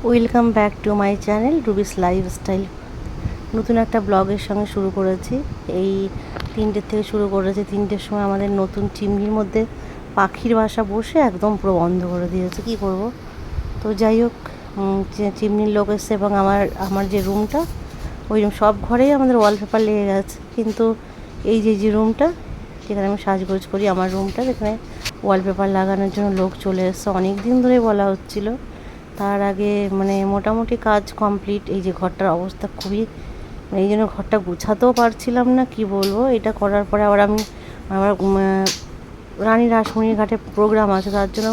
Welcome back to my channel Ruby's lifestyle. নতুন একটা ব্লগের সঙ্গে শুরু করেছি। এই 3টের থেকে শুরু করেছি। 3টের সময় আমাদের নতুন চিমনির মধ্যে পাখির বাসা বসে একদম পুরো বন্ধ করে দিয়েছে, কী করব। তো যাই হোক, চিমনির লোক এসছে এবং আমার যে রুমটা, ওই রুম সব ঘরেই আমাদের ওয়ালপেপার লেগে গেছে, কিন্তু এই যে রুমটা যেখানে আমি সাজগোজ করি, আমার রুমটা, যেখানে ওয়ালপেপার লাগানোর জন্য লোক চলে এসছে। অনেক দিন ধরে বলা হচ্ছিল, তার আগে মোটামুটি কাজ কমপ্লিট। এই যে ঘরটার অবস্থা খুবই, এই জন্য ঘরটা গুছাতেও পারছিলাম না, কি বলবো। এটা করার পরে আবার আমার রানী রাসমণির ঘাটে প্রোগ্রাম আছে, তার জন্য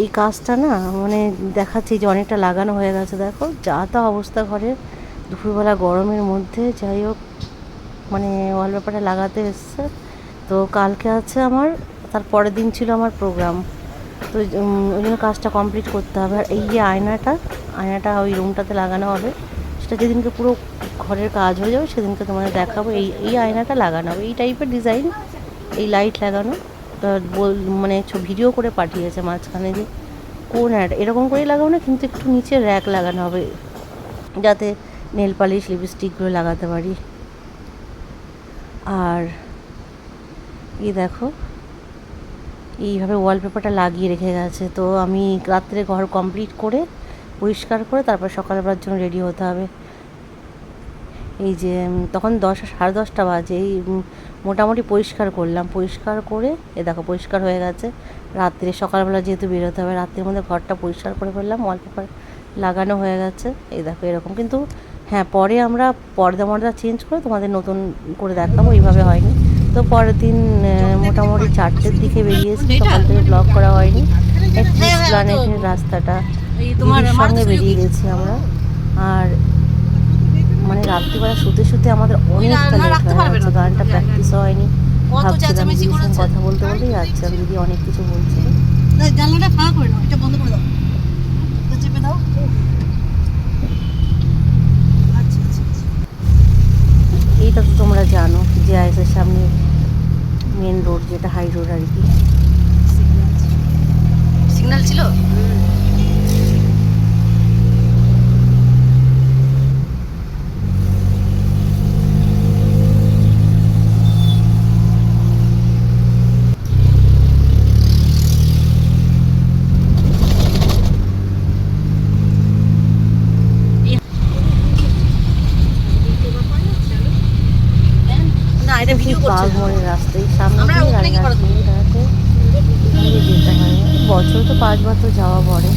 এই কাজটা না দেখাচ্ছি যে অনেকটা লাগানো হয়ে গেছে। দেখো যা তা অবস্থা ঘরে, দুপুরবেলা গরমের মধ্যে। যাই হোক, ওয়ালপেপারটা লাগাতে এসছে। তো কালকে আছে আমার, তার পরের দিন ছিল আমার প্রোগ্রাম। তো ওই জন্য কাজটা কমপ্লিট করতে হবে। আর এই যে আয়নাটা ওই রুমটাতে লাগানো হবে, সেটা যেদিনকে পুরো ঘরের কাজ হয়ে যাবে সেদিনকে তোমাদের দেখাবো। এই আয়নাটা লাগানো হবে, এই টাইপের ডিজাইন, এই লাইট লাগানো। ভিডিও করে পাঠিয়েছে মাঝখানে, যে কোন এরকম করেই লাগাবো না, কিন্তু একটু নিচে র্যাক লাগানো হবে, যাতে নেল পালিশ লিপস্টিকগুলো লাগাতে পারি। আর এই দেখো, এইভাবে ওয়ালপেপারটা লাগিয়ে রেখে গেছে। তো আমি রাত্রে ঘর কমপ্লিট করে পরিষ্কার করে তারপর সকালবেলার জন্য রেডি হতে হবে। এই যে তখন 10 সাড়ে 10টা বাজে। এই মোটামুটি পরিষ্কার করলাম, পরিষ্কার করে দেখো পরিষ্কার হয়ে গেছে। রাত্রে সকালবেলা যেহেতু বেরোতে হবে, রাত্রের মধ্যে ঘরটা পরিষ্কার করে ফেললাম, ওয়ালপেপার লাগানো হয়ে গেছে। এই দেখো এরকম। কিন্তু হ্যাঁ, পরে আমরা পর্দা চেঞ্জ করে তোমাদের নতুন করে দেখাবো, এইভাবে হয়নি। তো পরের দিন মোটামুটি 4টের দিকে বেরিয়েছি, সকাল থেকে ব্লগ করা হয়নি। প্ল্যানেটের রাস্তাটা দিদির সঙ্গে বেরিয়ে গেছি আমরা। আর রাত্রিবেলা শুতে আমাদের অনেকটা লেট হয়ে গেছে, গানটা প্র্যাকটিস হয়নি। ভাবছিলাম দিদির সঙ্গে কথা বলতে বলতেই যাচ্ছিলাম, দিদি অনেক কিছু বলছিল। জানলাটা ফাঁকা করে নাও, এটা বন্ধ করে দাও, চেপে দাও। এইটা তো তোমরা জানো যে আইসের সামনে মেন রোড, যেটা হাই রোড আর কি। সিগন্যাল ছিল। বাঘমনের রাস্তায় সামনে দিয়ে গাড়ি দাঁড়াতে যেতে হয়। বছর তো 5বার তো যাওয়া পড়ে।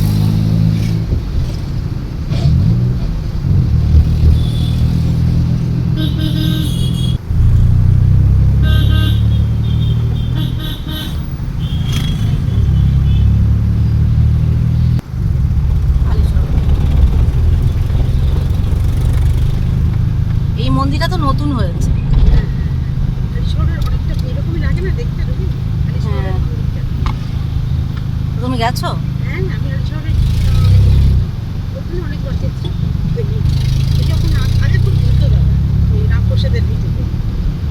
এই মন্দিরটা তো নতুন হয়েছে। তুমি গেছো?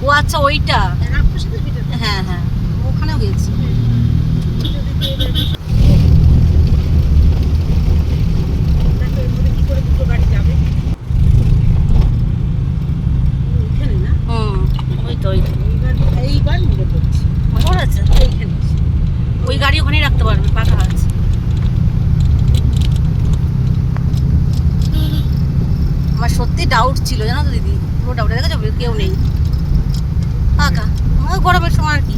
ও আচ্ছা, ওইটা হ্যাঁ হ্যাঁ, ওখানেও গেছি। ওই গাড়ি ওখানেই রাখতে পারবে, পাকা আছে। আমার সত্যি ডাউট ছিল, জানো তো দিদি, পুরো ডাউট। দেখা যাবে কেউ নেই, ফাঁকা। গরমের সময় আর কি,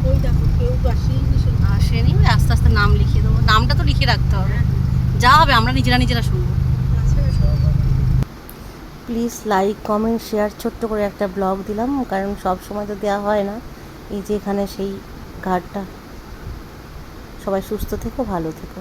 ওই দেখো কেউ আসেনি। আস্তে আস্তে নাম লিখিয়ে দেবো, নামটা তো লিখে রাখতে হবে। যা হবে আমরা নিজেরা শুনবো। প্লিজ লাইক কমেন্ট শেয়ার, ছোট্ট করে একটা ব্লগ দিলাম, কারণ সব সময় তো দেওয়া হয় না। এই যে এখানে সেই ঘাটটা। সবাই সুস্থ থেকো, ভালো থেকো।